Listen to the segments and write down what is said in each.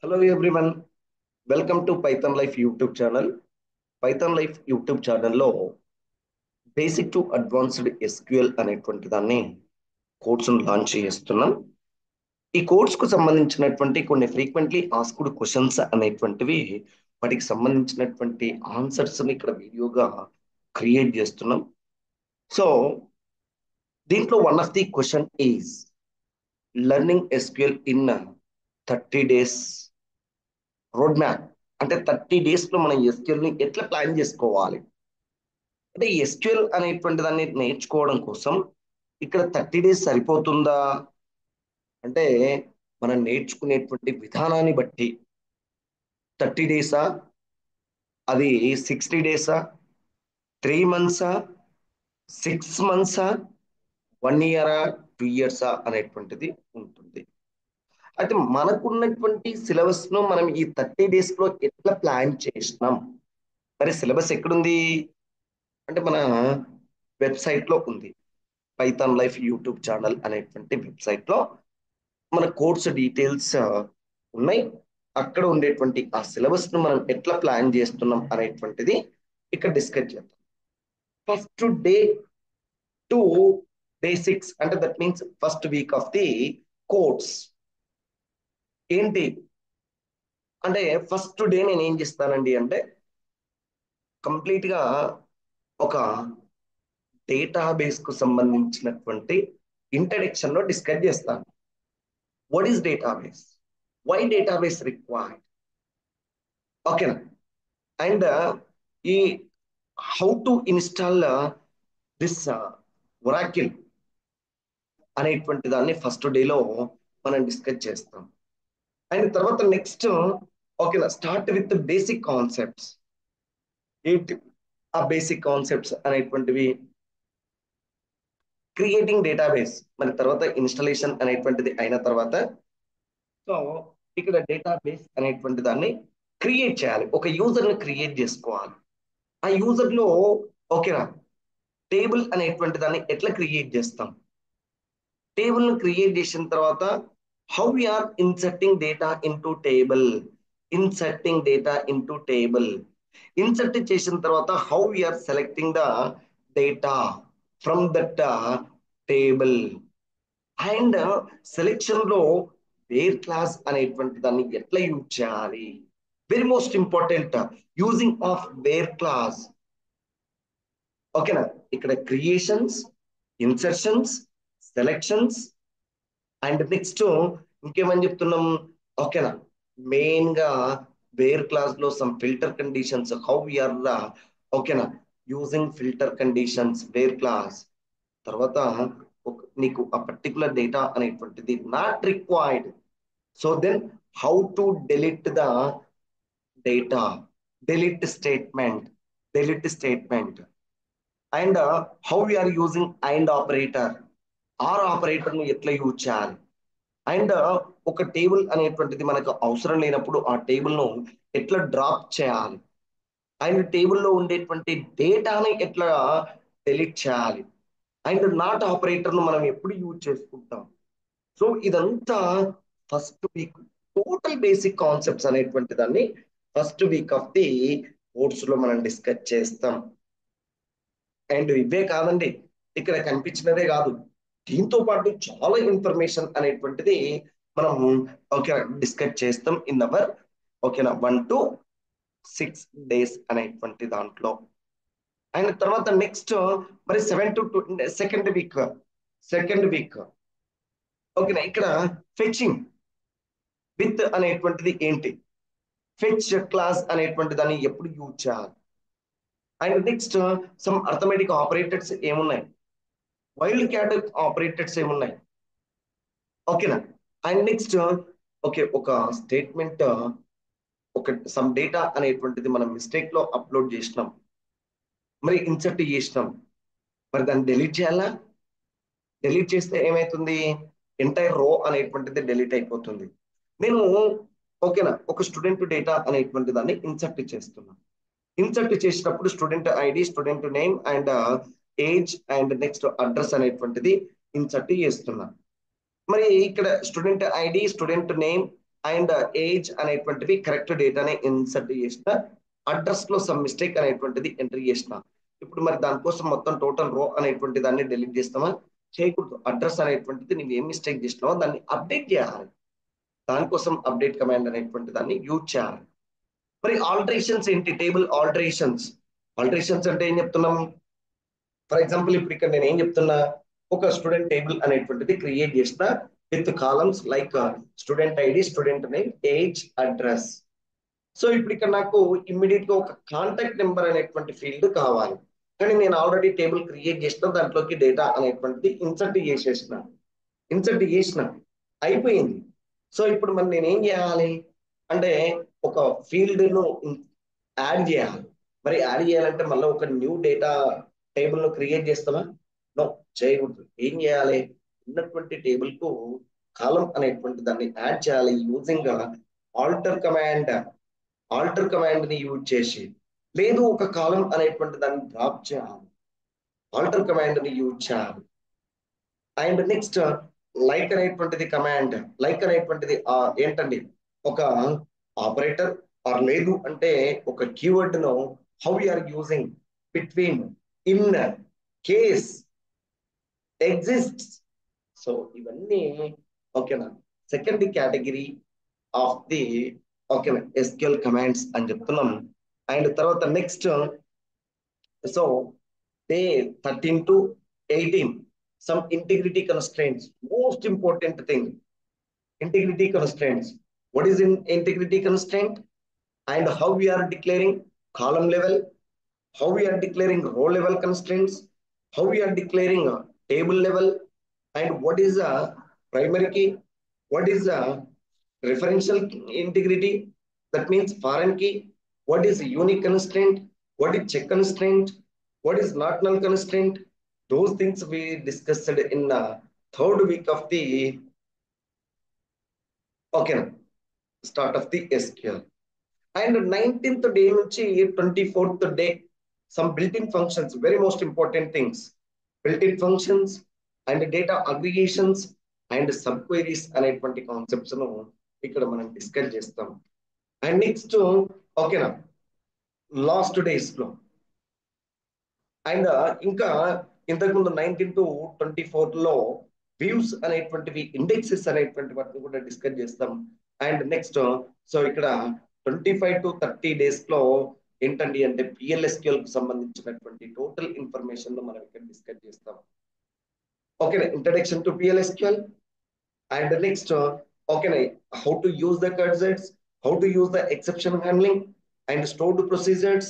Hello everyone, welcome to Python Life YouTube channel. Python Life YouTube ఛానల్లో basic to advanced SQL అనేటువంటి దాన్ని కోర్సును launch చేస్తున్నాం. ఈ కోర్సుకు సంబంధించినటువంటి కొన్ని ఫ్రీక్వెంట్లీ ఆస్క్డ్ క్వశ్చన్స్ అనేటువంటివి వాటికి సంబంధించినటువంటి ఆన్సర్స్ ని ఇక్కడ వీడియోగా క్రియేట్ చేస్తున్నాం. సో దీంట్లో one of the question is learning SQL in 30 days road map. అంటే 30 days లో మనం ఎస్క్యూఎల్ ని ఎట్లా ప్లాన్ చేసుకోవాలి. అంటే ఎస్క్యూఎల్ అనేటువంటి దాన్ని నేర్చుకోవడం కోసం ఇక్కడ 30 days సరిపోతుందా అంటే మనం నేర్చుకునేటువంటి విధానాన్ని బట్టి 30 days అది 60 days 3 months 6 months 1 year 2 years అనేటువంటిది ఉంటుంది. అయితే మనకున్నటువంటి సిలబస్ ను మనం ఈ 30 days లో ఎట్లా ప్లాన్ చేసినాం. మరి సిలబస్ ఎక్కడుంది అంటే మన వెబ్సైట్ లో ఉంది. పైథాన్ లైఫ్ యూట్యూబ్ ఛానల్ అనేటువంటి వెబ్సైట్ లో మన కోర్సు డీటెయిల్స్ ఉన్నాయి. అక్కడ ఉండేటువంటి ఆ సిలబస్ ను మనం ఎట్లా ప్లాన్ చేస్తున్నాం అనేటువంటిది ఇక్కడ డిస్కస్ చేద్దాం. ఫస్ట్ డే టు డే 6 అంటే that means first week off the course ఏంటి అంటే ఫస్ట్ డే నేను ఏం చేస్తానండి అంటే కంప్లీట్ గా ఒక డేటాబేస్ కు సంబంధించినటువంటి ఇంట్రడక్షన్ లో డిస్కస్ చేస్తాను. What is database, why database required, ఓకేనా, అండ్ ఈ how to install this Oracle అనేటువంటి దాన్ని ఫస్ట్ డేలో మనం డిస్కస్ చేస్తాం. అండ్ తర్వాత నెక్స్ట్ ఓకేనా స్టార్ట్ విత్ బేసిక్ కాన్సెప్ట్స్. ఏంటి ఆ బేసిక్ కాన్సెప్ట్స్ అనేటువంటివి క్రియేటింగ్ డేటాబేస్, మరి తర్వాత ఇన్స్టాలేషన్ అనేటువంటిది అయిన తర్వాత సో ఇక్కడ డేటాబేస్ అనేటువంటి దాన్ని క్రియేట్ చేయాలి. ఒక యూజర్ ని క్రియేట్ చేసుకోవాలి. ఆ యూజర్ లో ఓకేనా టేబుల్ అనేటువంటి దాన్ని ఎట్లా క్రియేట్ చేస్తాం. టేబుల్ ను క్రియేట్ చేసిన తర్వాత how we are inserting data into table, inserting data into table, insert చేసిన తర్వాత how we are selecting the data from that table and selection లో వేర్ క్లాస్ అనేటువంటి దాన్ని ఎట్లా యూజ్ చేయాలి. Very most important using of where clause. ఓకేనా ఇక్కడ creations, insertions, selections and next ఇంకేమని చెప్తున్నాం ఓకేనా మెయిన్ గా వేర్ క్లాస్ లో some filter conditions how we are ఓకేనా using filter conditions where clause. తర్వాత నీకు ఆ పర్టికులర్ డేటా అనేటువంటిది not required, so then how to delete the data, delete statement, delete statement and how we are using and operator, or operator ను ఎట్లా use చేయాలి. And ఒక table అనేటువంటిది మనకు అవసరం లేనప్పుడు ఆ టేబుల్ ను ఎట్లా డ్రాప్ చేయాలి. అండ్ టేబుల్లో ఉండేటువంటి డేటాని ఎట్లా డెలీట్ చేయాలి. అండ్ నాట్ ఆపరేటర్ ను మనం ఎప్పుడు యూజ్ చేసుకుంటాం. సో ఇదంతా first week total basic concepts అనేటువంటి దాన్ని first week off the course లో మనం డిస్కస్ చేస్తాం. అండ్ ఇవే కాదండి, ఇక్కడ కనిపించినదే కాదు, దీంతో పాటు చాలా ఇన్ఫర్మేషన్ అనేటువంటిది మనం ఓకే డిస్కస్ చేస్తాం ఇన్ అవర్ ఓకేనా 1 to 6 days అనేటువంటి దాంట్లో. అండ్ తర్వాత నెక్స్ట్ మరి 7 to 2 సెకండ్ వీక్ ఓకేనా ఇక్కడ ఫెచింగ్ విత్ అనేటువంటిది ఏంటి, ఫెచ్ క్లాస్ అనేటువంటి దాన్ని ఎప్పుడు యూజ్ చేయాలి. And next some arithmetic operators ఏమున్నాయి, వైల్డ్ క్యాట్ ఆపరేటర్స్ ఏమున్నాయి ఓకేనా. అండ్ నెక్స్ట్ ఓకే ఒక స్టేట్మెంట్ ఒక సమ్ డేటా అనేటువంటిది మనం మిస్టేక్ లో అప్లోడ్ చేసినాం, మరి ఇన్సర్ట్ చేసినాం, మరి దాన్ని డెలీట్ చేయాలా. డెలీట్ చేస్తే ఏమైతుంది, ఎంటైర్ రో అనేటువంటిది డెలీట్ అయిపోతుంది. నేను ఓకేనా ఒక స్టూడెంట్ డేటా అనేటువంటి దాన్ని ఇన్సర్ట్ చేస్తున్నాను. ఇన్సర్ట్ చేసినప్పుడు student ID, student name and age and next address అనేటువంటిది ఇన్సర్ట్ చేస్తున్నా. మరి ఇక్కడ student ID, student name and age అనేటువంటివి కరెక్ట్ డేటాని ఇన్సర్ట్ చేసిన, అడ్రస్ లో సమ్ మిస్టేక్ అనేటువంటిది ఎంట్రీ చేసిన. ఇప్పుడు మరి దానికోసం మొత్తం టోటల్ రో అనేటువంటి దాన్ని డిలీట్ చేస్తామా? చేయకూడదు. అడ్రస్ అనేటువంటిది నువ్వు ఏం మిస్టేక్ చేసినావో దాన్ని అప్డేట్ చేయాలి. దానికోసం అప్డేట్ కమాండ్ అనేటువంటి దాన్ని యూజ్ చేయాలి. మరి ఆల్టరేషన్స్ ఏంటి? Table alterations. ఆల్టరేషన్స్ అంటే ఏం చెప్తున్నాం? ఫర్ ఎగ్జాంపుల్ ఇప్పుడు ఇక్కడ నేను ఏం చెప్తున్నా, ఒక స్టూడెంట్ టేబుల్ అనేటువంటిది క్రియేట్ చేసిన with columns like student ID, student name, age, address. So ఇప్పుడు ఇక్కడ నాకు ఇమ్మీడియట్ గా ఒక కాంటాక్ట్ నెంబర్ అనేటువంటి ఫీల్డ్ కావాలి. కానీ నేను ఆల్రెడీ టేబుల్ క్రియేట్ చేసిన, దాంట్లోకి డేటా అనేటువంటిది ఇన్సర్ట్ చేసిన అయిపోయింది. సో ఇప్పుడు మరి నేను ఏం చేయాలి అంటే ఒక ఫీల్డ్ ను యాడ్ చేయాలి. మరి యాడ్ చేయాలంటే మళ్ళీ ఒక న్యూ డేటా టేబుల్ ను క్రియేట్ చేస్తామా? నో, చేయకూడదు. ఏం చేయాలి? ఉన్నటువంటి టేబుల్ కు కాలం అనేటువంటి దాన్ని యాడ్ చేయాలి using alter command. Alter command ని యూజ్ చేసి, లేదు ఒక కాలం అనేటువంటి దాన్ని డ్రాప్ చేయాలి, ఆల్టర్ కమాండ్ ని యూజ్ చేయాలి. అండ్ నెక్స్ట్ లైక్ అనేటువంటిది కమాండ్. లైక్ అనేటువంటిది ఏంటండి? ఒక ఆపరేటర్ ఆర్ లేదు అంటే ఒక కీవర్డ్ ను how are using between, in, case, exist. So ఇవన్నీ ఓకేనా సెకండ్ కేటగిరీ ఆఫ్ ది ఓకేనా ఎస్క్యూఎల్ కమాండ్స్ అని చెప్తున్నాం. అండ్ తర్వాత next, so day 13 to 18 some integrity constraints. Most important thing, integrity constraints. What is in integrity constraint? And how we are declaring column level, how we are declaring row level constraints, how we are declaring table level, and what is a primary key, what is a referential integrity, that means foreign key, what is unique constraint, what is check constraint, what is not null constraint. Those things we discussed in the third week of the okay start of the SQL. And 19th day నుంచి 24th day some built-in functions, very most important things, built-in functions and data aggregations and subqueries అనేటువంటి concepts ను ఇక్కడ మనం discuss చేస్తాం. And next ఓకేనా last days లో and ఇంకా ఇంతకుముందు 19 to 24 లో వ్యూస్ అనేటువంటివి, ఇండెక్సెస్ అనేటువంటి వాటిని కూడా డిస్కస్ చేస్తాం. అండ్ నెక్స్ట్ సో ఇక్కడ 25 to 30 డేస్ లో ఏంటండి అంటే పిఎల్ఎస్క్యూఎల్ కు సంబంధించినటువంటి టోటల్ ఇన్ఫర్మేషన్ మనం ఇక్కడ డిస్కస్ చేస్తాం. Okay, introduction to పిఎల్ఎస్క్యూఎల్. And next okay how to use the cursors, how to use the exception handling and stored procedures.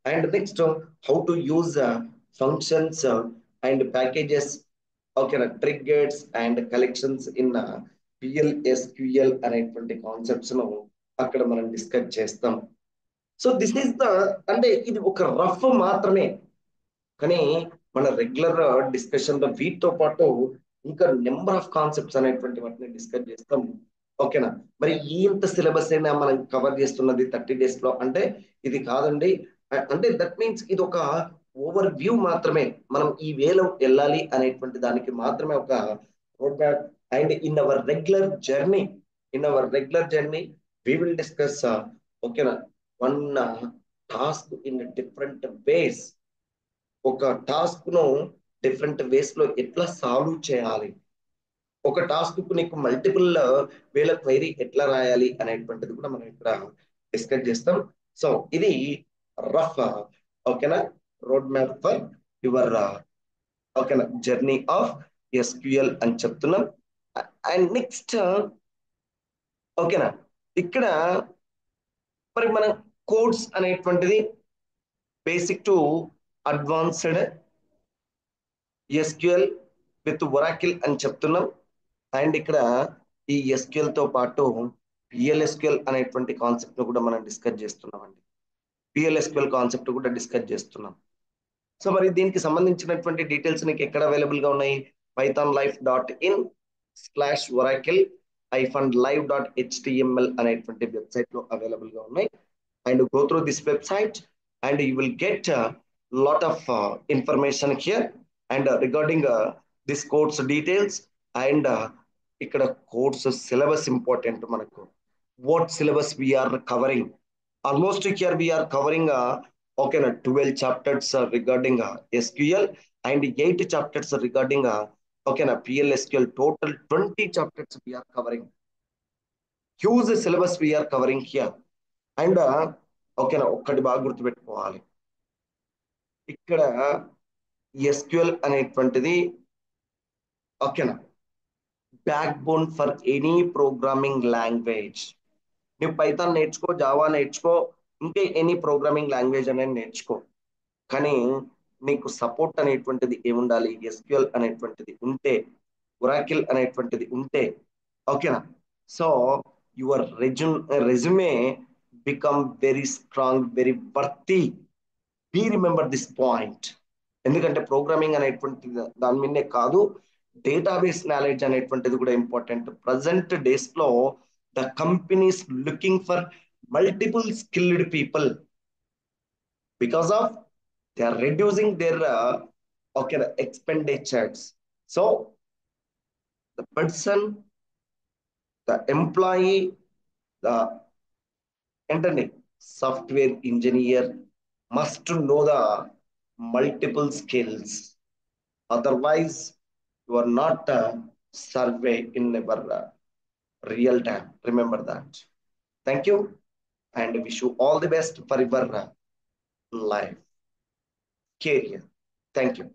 And next how to use functions and packages, okay triggers and collections in PLSQL అనేటువంటి concepts ను అక్కడ మనం discuss చేస్తాం. So this is the అంటే ఇది ఒక rough మాత్రమే, కానీ మన రెగ్యులర్ డిస్కషన్ లో వీటితో పాటు ఇంకా నెంబర్ ఆఫ్ కాన్సెప్ట్స్ అనేటువంటి వాటిని డిస్కస్ చేస్తాం. ఓకేనా, మరి ఇంత సిలబస్ అయినా మనం కవర్ చేస్తున్నది 30 days లో అంటే ఇది కాదండి. అంటే దట్ మీన్స్ ఇది ఒక ఓవర్ వ్యూ మాత్రమే, మనం ఈ వేలో వెళ్ళాలి అనేటువంటి దానికి మాత్రమే ఒక road map. And in our regular journey we will discuss ఓకేనా one task in different ways. ఒక టాస్క్ ను డిఫరెంట్ వేస్ లో ఎట్లా సాల్వ్ చేయాలి, ఒక టాస్క్ కు నీకు మల్టిపుల్ వేల క్వైరీ ఎట్లా రాయాలి అనేటువంటిది కూడా మనం ఇక్కడ డిస్కస్ చేస్తాం. సో ఇది రఫ్ ఓకేనా రోడ్ మ్యాప్ ఫర్ యువర్ ఓకేనా జర్నీ ఆఫ్ ఎస్క్యూఎల్ అని చెప్తున్నాం. అండ్ నెక్స్ట్ ఓకేనా ఇక్కడ మరి మన కోడ్స్ అనేటువంటిది basic to advanced SQL with Oracle అని చెప్తున్నాం. అండ్ ఇక్కడ ఈ ఎస్క్యూఎల్ తో పాటు పిఎల్ఎస్క్యూఎల్ అనేటువంటి కాన్సెప్ట్ ను కూడా మనం డిస్కస్ చేస్తున్నాం అండి. పిఎల్ఎస్క్యూఎల్ కాన్సెప్ట్ కూడా డిస్కస్ చేస్తున్నాం. సో మరి దీనికి సంబంధించినటువంటి డీటెయిల్స్ నీకు ఎక్కడ అవైలబుల్ గా ఉన్నాయి? pythonlife.in/oracle-live.html అనేటువంటి వెబ్సైట్ లో అవైలబుల్ గా ఉన్నాయి. And go through this website and you will get lot of information here and regarding this course details and ఇక్కడ కోర్స్ సిలబస్ ఇంపార్టెంట్ మనకు. what syllabus we are covering. Almost here we are covering okay, 12 chapters regarding SQL and 8 chapters regarding okay, PLSQL. Total 20 chapters we are covering. Huge syllabus we are covering here. And ఓకేనా ఒక్కటి బాగా గుర్తుపెట్టుకోవాలి. ఇక్కడ SQL అనేటువంటిది ఓకేనా back bone for any programming language. నువ్వు Python నేర్చుకో, Java నేర్చుకో, ఇంకా ఎనీ ప్రోగ్రామింగ్ లాంగ్వేజ్ అనేది నేర్చుకో, కానీ నీకు సపోర్ట్ అనేటువంటిది ఏముండాలి? ఎస్క్యూఎల్ అనేటువంటిది ఉంటే, ఒరాకిల్ అనేటువంటిది ఉంటే ఓకేనా. So your resume become very strong, very worthy. Be remember this point. ఎందుకంటే ప్రోగ్రామింగ్ అనేటువంటి దాని మీదనే కాదు, డేటాబేస్ నాలెడ్జ్ అనేటువంటిది కూడా ఇంపార్టెంట్. ప్రజెంట్ డేస్ లో the companies looking for multiple skilled people because of they are reducing their okay expenditures. So the person, the employee, the internet software engineer must know the multiple skills. Otherwise you are not survey in our real time. Remember that. Thank you and wish you all the best for your life career. Thank you.